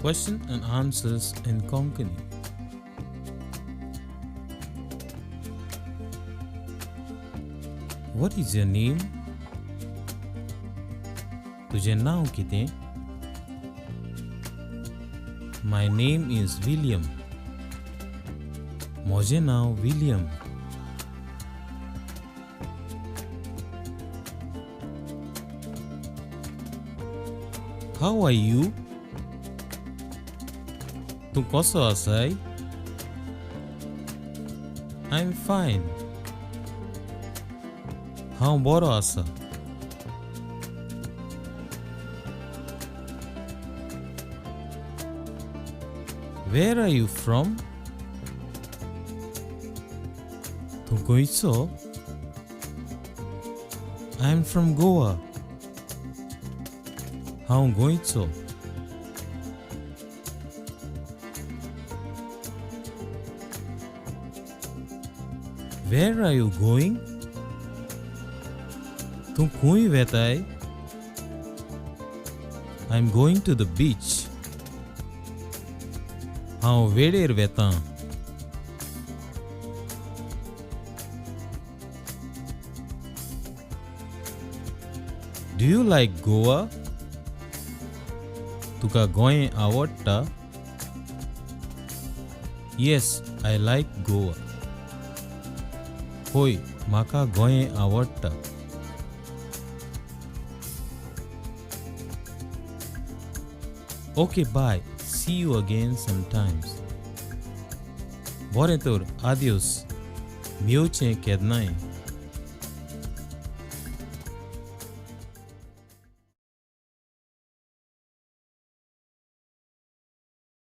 Question and answers in Konkani. What is your name? तुझे नाव कितें? My name is William. म्हजें नाव William. How are you? तूं कसो आसाय? I'm fine. हांव बरो आसा. Where are you from? तूं गोंयचो? I'm from Goa. हांव गोंयचो. Where are you going? तूं खूंय वेताय? I'm going to the beach. हांव वेळेर वेतां. Do you like Goa? तुका गोंय आवडटा? Yes, I like Goa. होय, म्हाका गोंय आवडटा. Okay, bye. See you again sometimes. Boren तर, adios. Miuchen केदनाय.